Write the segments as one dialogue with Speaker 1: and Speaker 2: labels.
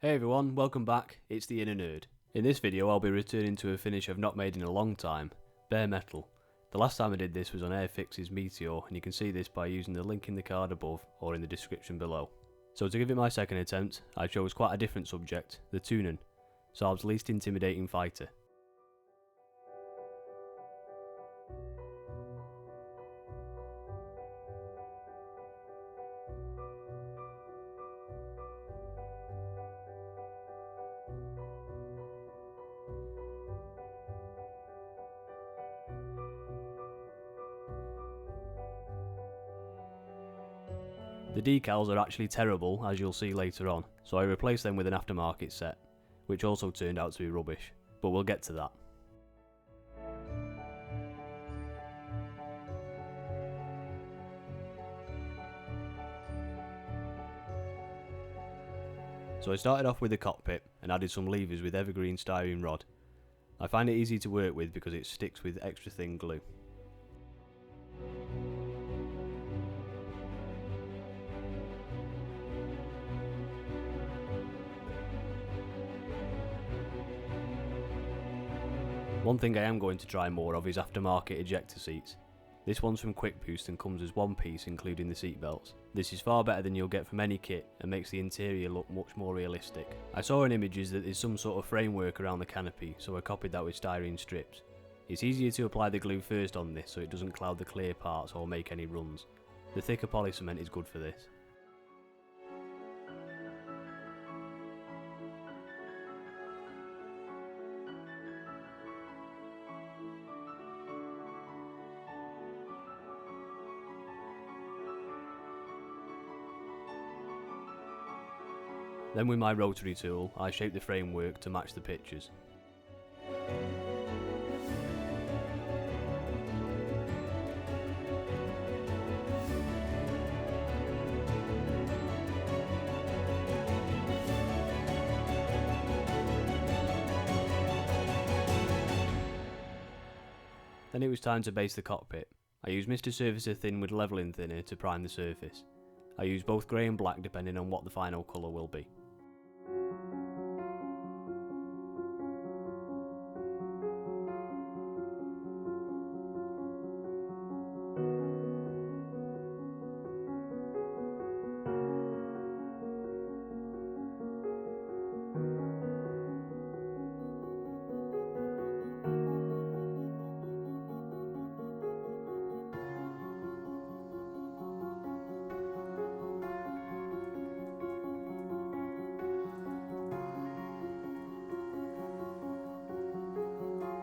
Speaker 1: Hey everyone, welcome back, it's the Inner Nerd. In this video I'll be returning to a finish I've not made in a long time, bare metal. The last time I did this was on Airfix's Meteor, and you can see this by using the link in the card above or in the description below. So to give it my second attempt, I chose quite a different subject, the Tunnan, Saab's least intimidating fighter. The decals are actually terrible, as you'll see later on, so I replaced them with an aftermarket set, which also turned out to be rubbish, but we'll get to that. So I started off with the cockpit and added some levers with Evergreen Styrene Red. I find it easy to work with because it sticks with extra thin glue. One thing I am going to try more of is aftermarket ejector seats. This one's from Quick Boost and comes as one piece including the seat belts. This is far better than you'll get from any kit and makes the interior look much more realistic. I saw in images that there's some sort of framework around the canopy, so I copied that with styrene strips. It's easier to apply the glue first on this so it doesn't cloud the clear parts or make any runs. The thicker polycement is good for this. Then with my rotary tool, I shaped the framework to match the pictures. Then it was time to base the cockpit. I used Mr. Surfacer Thin with levelling thinner to prime the surface. I used both grey and black depending on what the final colour will be.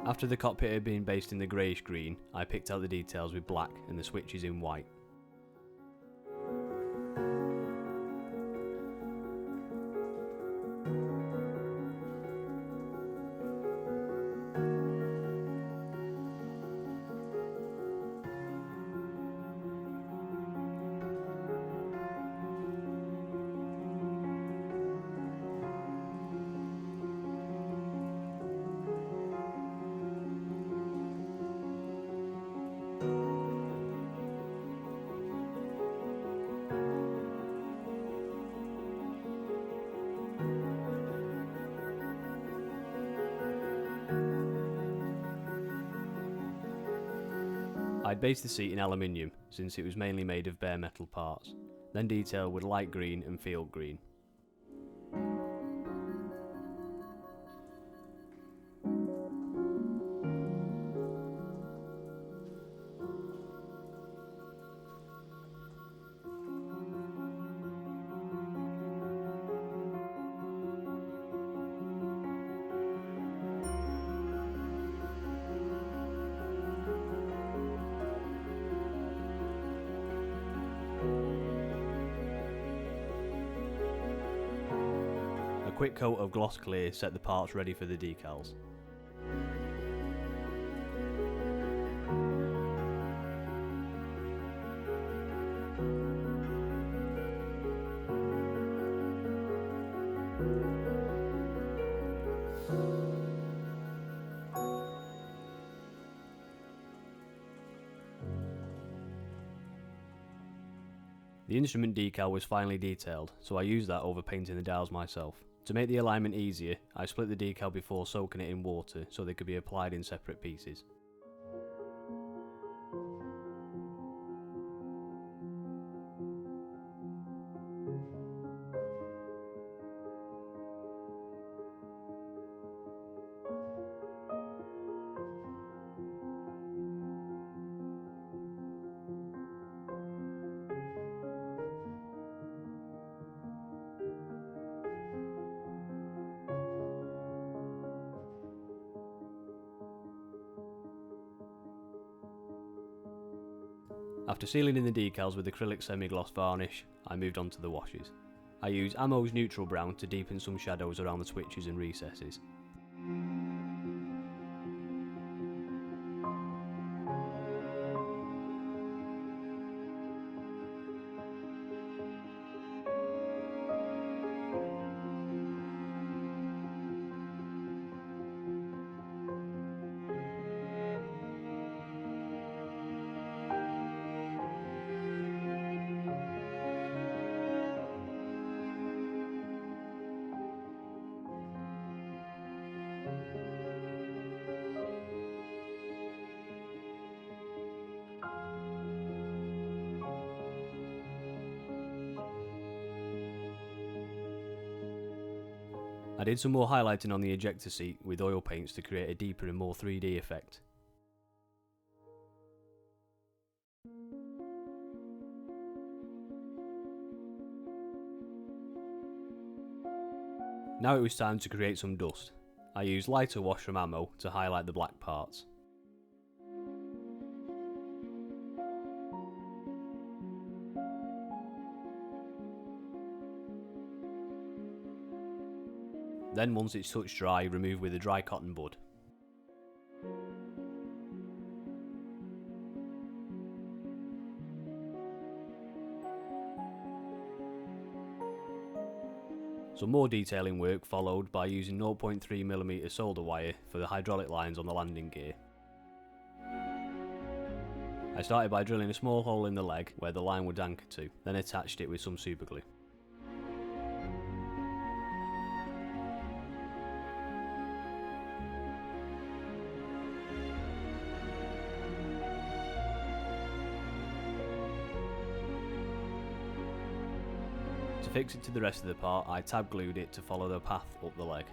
Speaker 1: After the cockpit had been based in the greyish green, I picked out the details with black and the switches in white. I'd based the seat in aluminium, since it was mainly made of bare metal parts, then detailed with light green and field green. A quick coat of gloss clear set the parts ready for the decals. The instrument decal was finely detailed, so I used that over painting the dials myself. To make the alignment easier, I split the decal before soaking it in water so they could be applied in separate pieces. After sealing in the decals with acrylic semi-gloss varnish, I moved on to the washes. I used Ammo's neutral brown to deepen some shadows around the switches and recesses. I did some more highlighting on the ejector seat with oil paints to create a deeper and more 3D effect. Now it was time to create some dust. I used lighter wash from Ammo to highlight the black parts. Then once it's touched dry, remove with a dry cotton bud. Some more detailing work followed by using 0.3mm solder wire for the hydraulic lines on the landing gear. I started by drilling a small hole in the leg where the line would anchor to, then attached it with some superglue. To fix it to the rest of the part, I tab glued it to follow the path up the leg.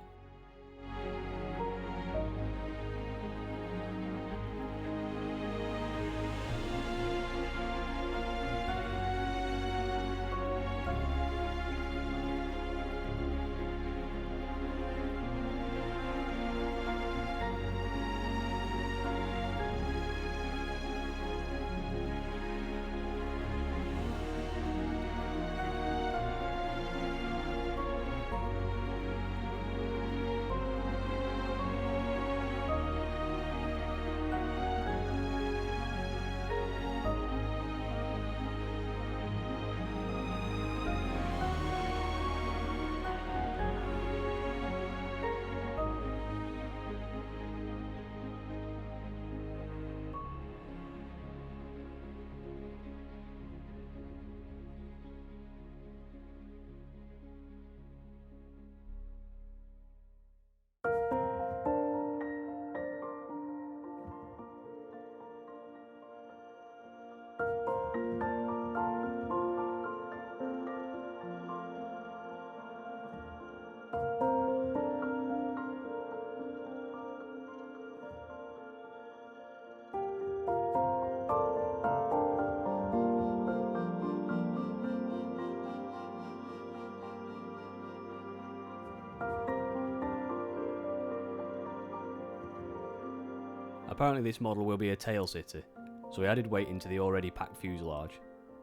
Speaker 1: Apparently this model will be a tail sitter, so I added weight into the already packed fuselage.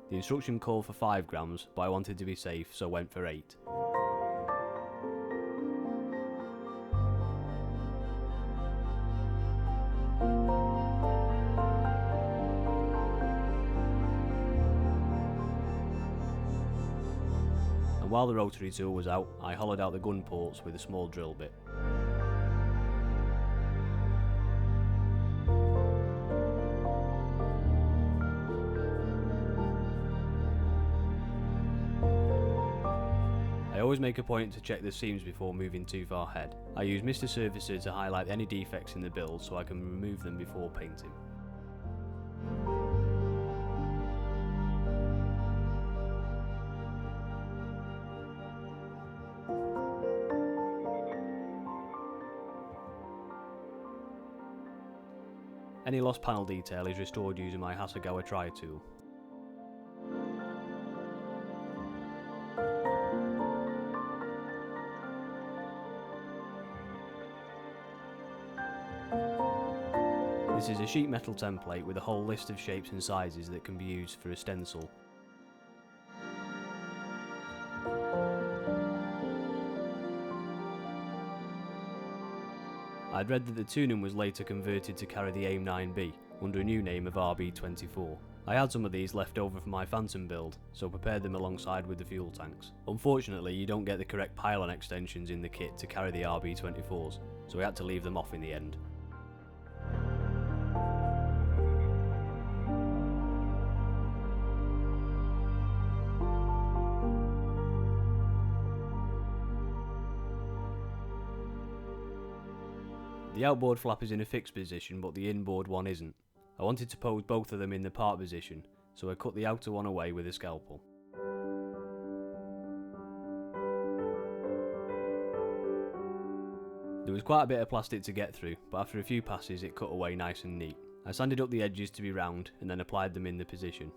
Speaker 1: The instruction called for 5 grams, but I wanted to be safe, so went for 8. And while the rotary tool was out, I hollowed out the gun ports with a small drill bit. I always make a point to check the seams before moving too far ahead. I use Mr. Surfacer to highlight any defects in the build so I can remove them before painting. Any lost panel detail is restored using my Hasegawa Tri tool. This is a sheet metal template with a whole list of shapes and sizes that can be used for a stencil. I'd read that the Tunnan was later converted to carry the AIM-9B under a new name of RB24. I had some of these left over from my Phantom build, so prepared them alongside with the fuel tanks. Unfortunately, you don't get the correct pylon extensions in the kit to carry the RB24s, so we had to leave them off in the end. The outboard flap is in a fixed position, but the inboard one isn't. I wanted to pose both of them in the part position, so I cut the outer one away with a scalpel. There was quite a bit of plastic to get through, but after a few passes it cut away nice and neat. I sanded up the edges to be round and then applied them in the position.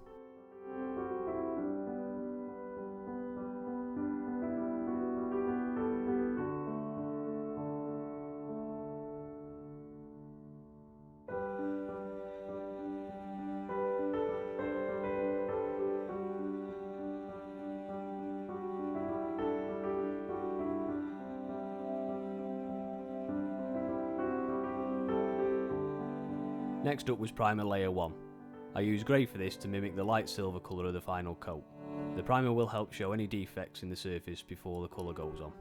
Speaker 1: Next up was primer layer 1. I used grey for this to mimic the light silver colour of the final coat. The primer will help show any defects in the surface before the colour goes on.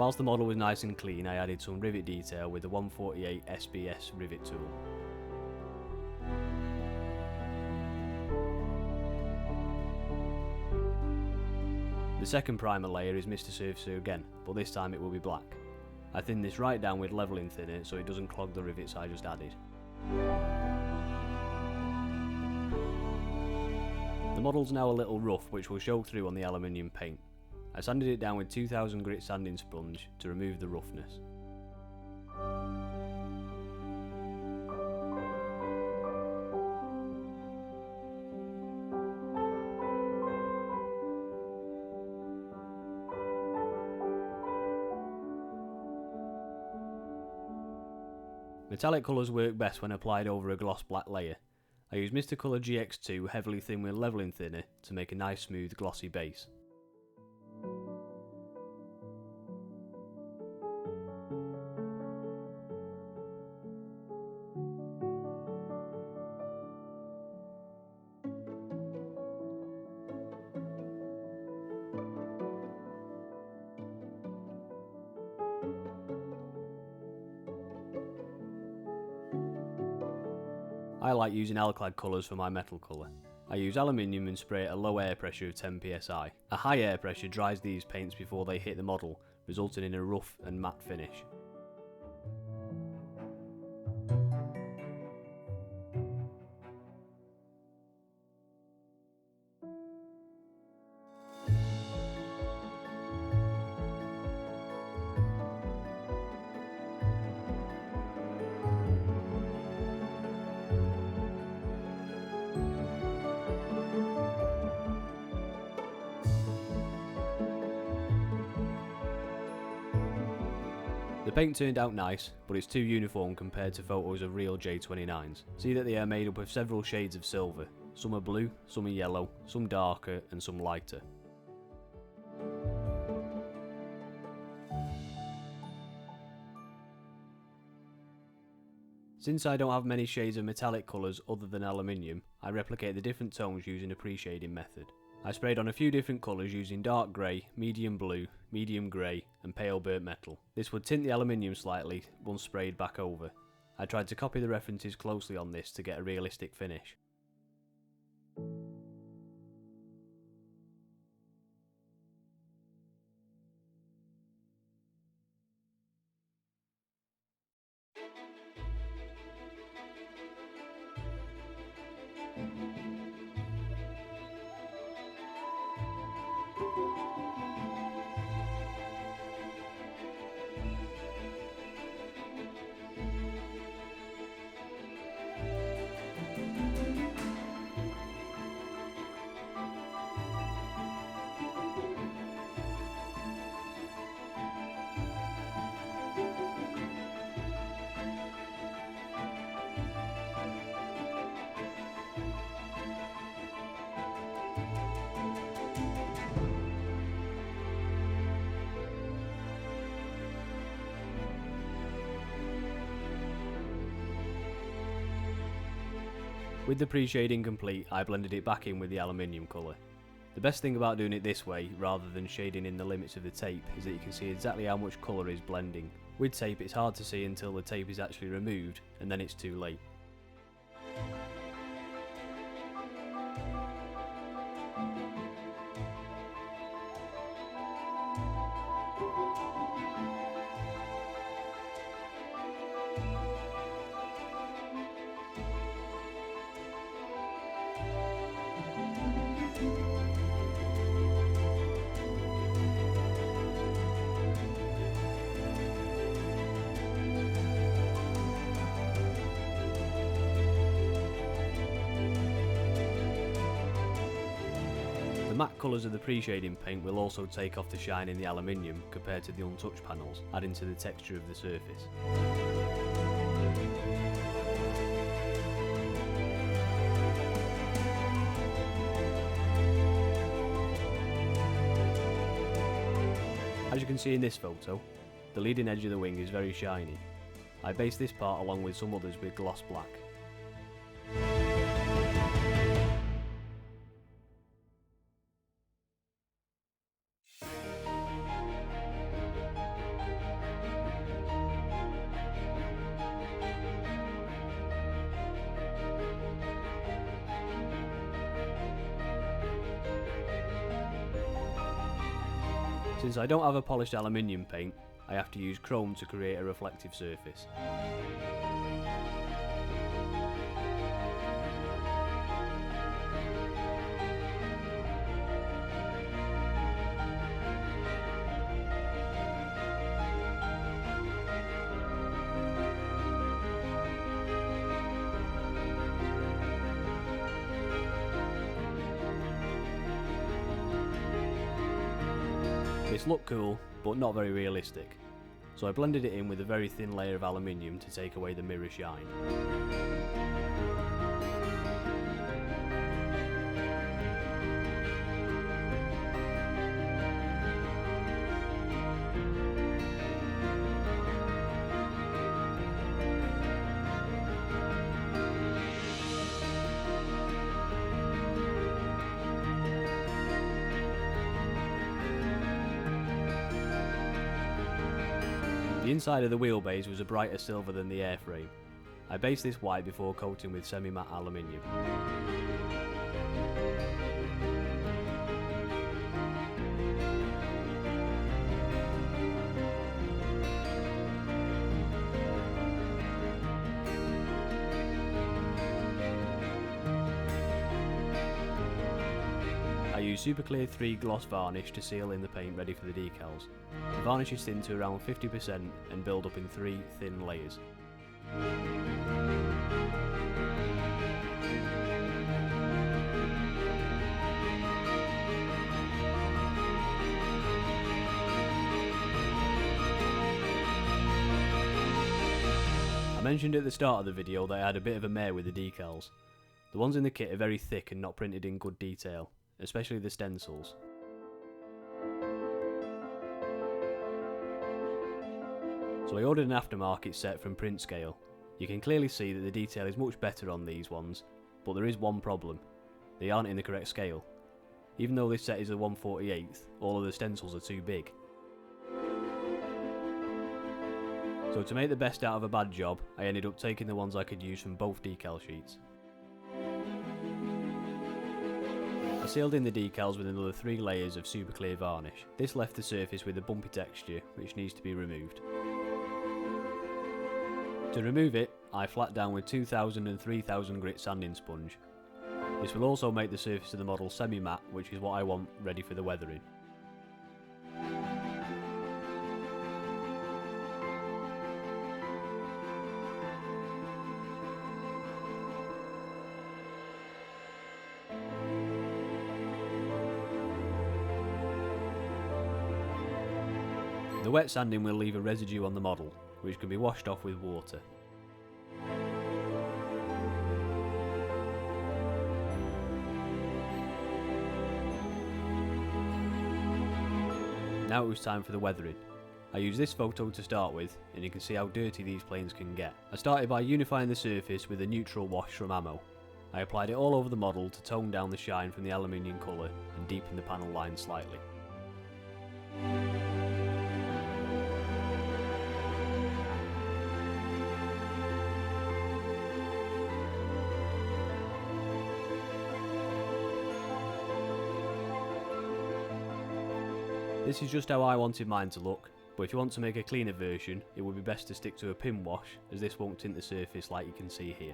Speaker 1: Whilst the model was nice and clean, I added some rivet detail with the 148 SBS rivet tool. The second primer layer is Mr. Surfacer again, but this time it will be black. I thinned this right down with levelling thinner so it doesn't clog the rivets I just added. The model's now a little rough, which will show through on the aluminium paint. I sanded it down with 2000 grit sanding sponge to remove the roughness. Metallic colours work best when applied over a gloss black layer. I use Mr. Colour GX2 heavily thin with levelling thinner to make a nice smooth glossy base. I like using Alclad colours for my metal colour. I use aluminium and spray at a low air pressure of 10 psi. A high air pressure dries these paints before they hit the model, resulting in a rough and matte finish. The paint turned out nice, but it's too uniform compared to photos of real J-29s. See that they are made up of several shades of silver. Some are blue, some are yellow, some darker and some lighter. Since I don't have many shades of metallic colours other than aluminium, I replicate the different tones using a pre-shading method. I sprayed on a few different colours using dark grey, medium blue, medium grey and pale burnt metal. This would tint the aluminium slightly once sprayed back over. I tried to copy the references closely on this to get a realistic finish. With the pre-shading complete, I blended it back in with the aluminium colour. The best thing about doing it this way, rather than shading in the limits of the tape, is that you can see exactly how much colour is blending. With tape it's hard to see until the tape is actually removed, and then it's too late. The matte colours of the pre-shading paint will also take off the shine in the aluminium compared to the untouched panels, adding to the texture of the surface. As you can see in this photo, the leading edge of the wing is very shiny. I based this part along with some others with gloss black. Since I don't have a polished aluminium paint, I have to use chrome to create a reflective surface. This looked cool, but not very realistic, so I blended it in with a very thin layer of aluminium to take away the mirror shine. The inside of the wheelbase was a brighter silver than the airframe. I based this white before coating with semi-matte aluminium. I used Superglue 3 gloss varnish to seal in the paint ready for the decals. The varnish is thinned to around 50% and build up in 3 thin layers. I mentioned at the start of the video that I had a bit of a mare with the decals. The ones in the kit are very thick and not printed in good detail, especially the stencils. So I ordered an aftermarket set from Print Scale. You can clearly see that the detail is much better on these ones, but there is one problem. They aren't in the correct scale. Even though this set is a 1/48th, all of the stencils are too big. So to make the best out of a bad job, I ended up taking the ones I could use from both decal sheets. I sealed in the decals with another 3 layers of super clear varnish. This left the surface with a bumpy texture which needs to be removed. To remove it, I flat down with 2000 and 3000 grit sanding sponge. This will also make the surface of the model semi-matte, which is what I want ready for the weathering. The wet sanding will leave a residue on the model, which can be washed off with water. Now it was time for the weathering. I used this photo to start with, and you can see how dirty these planes can get. I started by unifying the surface with a neutral wash from Ammo. I applied it all over the model to tone down the shine from the aluminium colour and deepen the panel line slightly. This is just how I wanted mine to look, but if you want to make a cleaner version, it would be best to stick to a pin wash, as this won't tint the surface like you can see here.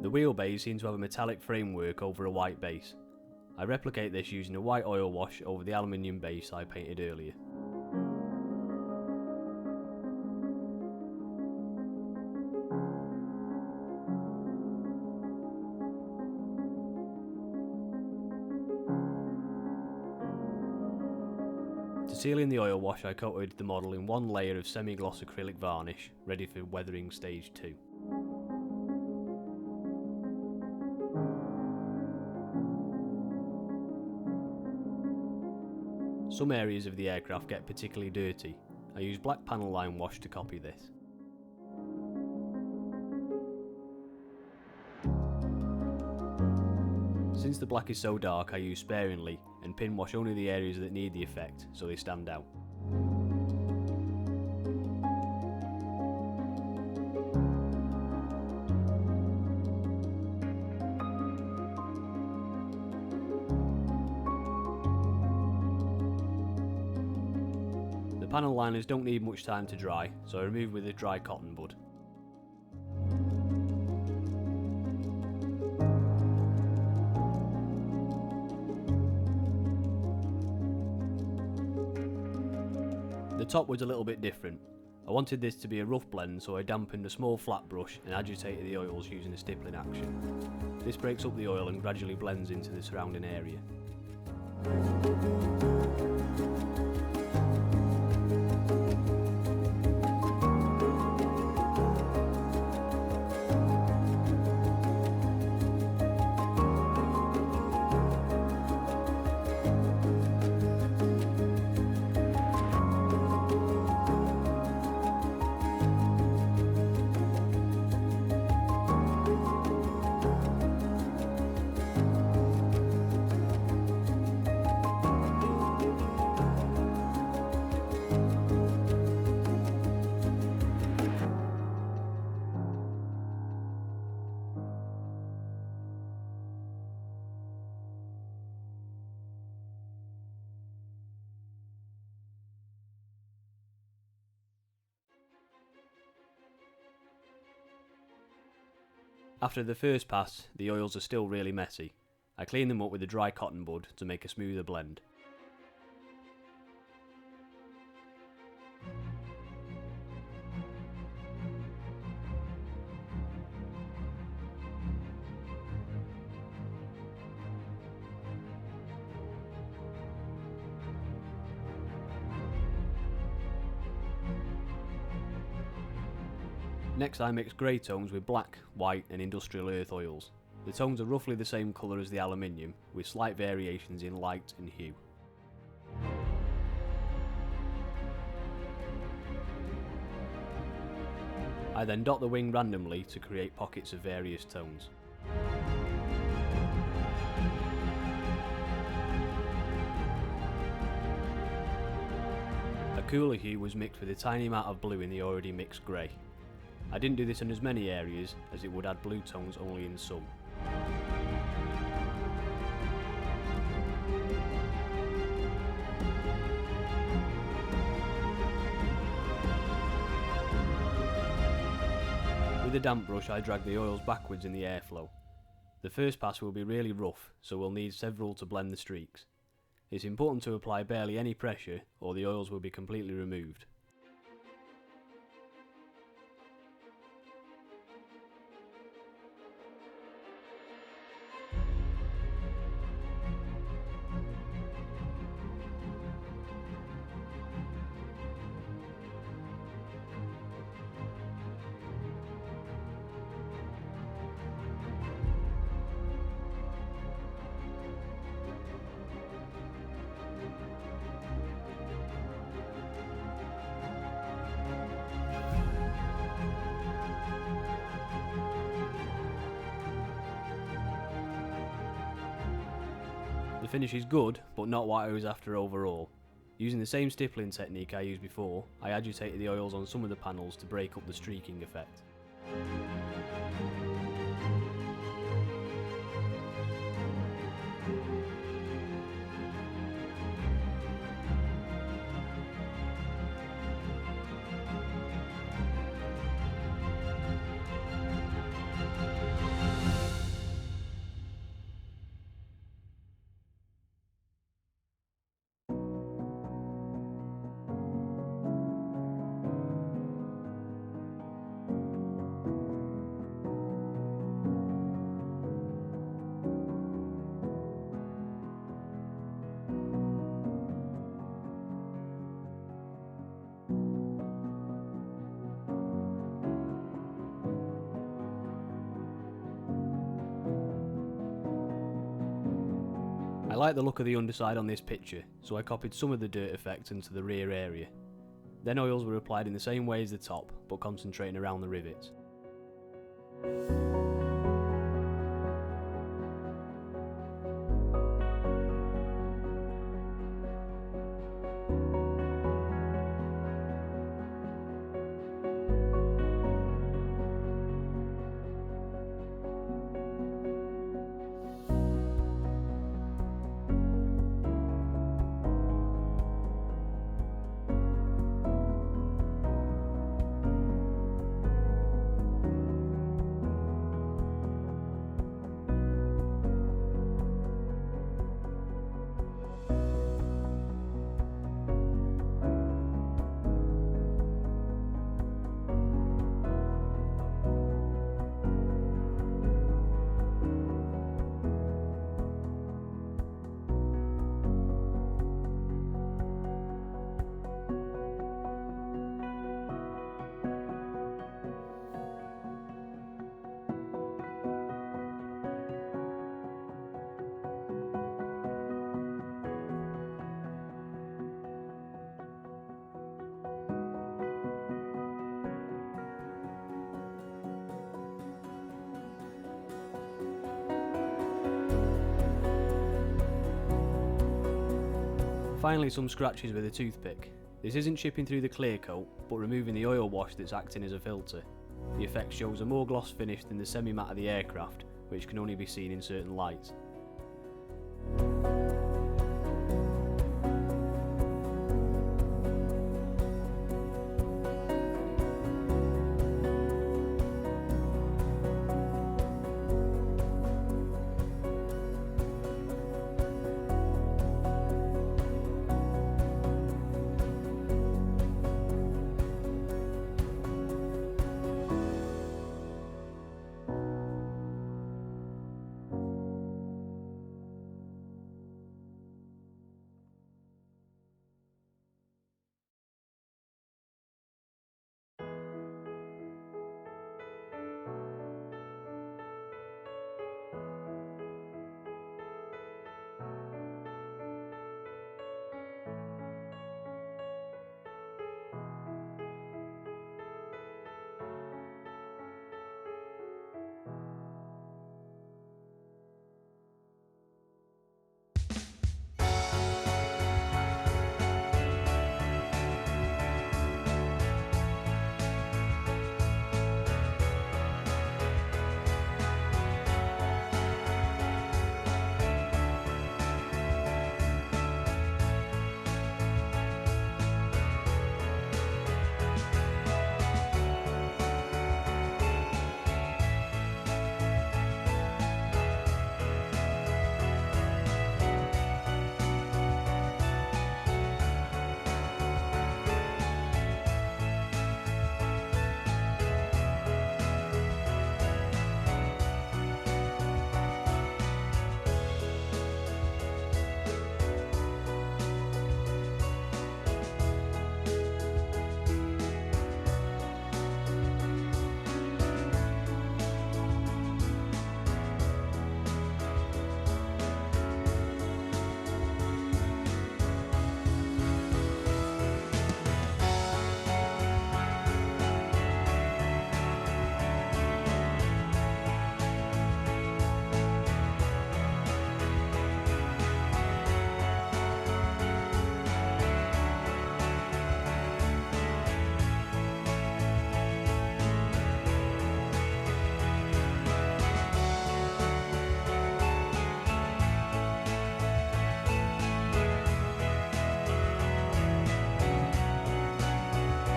Speaker 1: The wheelbase seems to have a metallic framework over a white base. I replicate this using a white oil wash over the aluminium base I painted earlier. To seal in the oil wash, I coated the model in 1 layer of semi-gloss acrylic varnish, ready for weathering stage 2. Some areas of the aircraft get particularly dirty. I use black panel line wash to copy this. Since the black is so dark, I use sparingly and pin wash only the areas that need the effect so they stand out. The panel liners don't need much time to dry, so I remove with a dry cotton bud. The top was a little bit different. I wanted this to be a rough blend, so I dampened a small flat brush and agitated the oils using a stippling action. This breaks up the oil and gradually blends into the surrounding area. After the first pass, the oils are still really messy. I clean them up with a dry cotton bud to make a smoother blend. Next I mix grey tones with black, white and industrial earth oils. The tones are roughly the same colour as the aluminium, with slight variations in light and hue. I then dot the wing randomly to create pockets of various tones. A cooler hue was mixed with a tiny amount of blue in the already mixed grey. I didn't do this in as many areas, as it would add blue tones only in some. With a damp brush I drag the oils backwards in the airflow. The first pass will be really rough, so we'll need several to blend the streaks. It's important to apply barely any pressure, or the oils will be completely removed. The finish is good, but not what I was after overall. Using the same stippling technique I used before, I agitated the oils on some of the panels to break up the streaking effect. I like the look of the underside on this picture, so I copied some of the dirt effect into the rear area. Then oils were applied in the same way as the top, but concentrating around the rivets. Finally, some scratches with a toothpick. This isn't chipping through the clear coat, but removing the oil wash that's acting as a filter. The effect shows a more gloss finish than the semi-matte of the aircraft, which can only be seen in certain lights.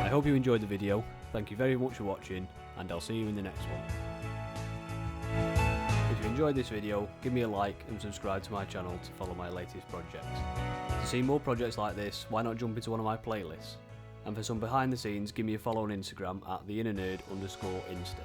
Speaker 1: I hope you enjoyed the video, thank you very much for watching, and I'll see you in the next one. If you enjoyed this video, give me a like and subscribe to my channel to follow my latest projects. To see more projects like this, why not jump into one of my playlists? And for some behind the scenes, give me a follow on Instagram at theinner_nerd_insta.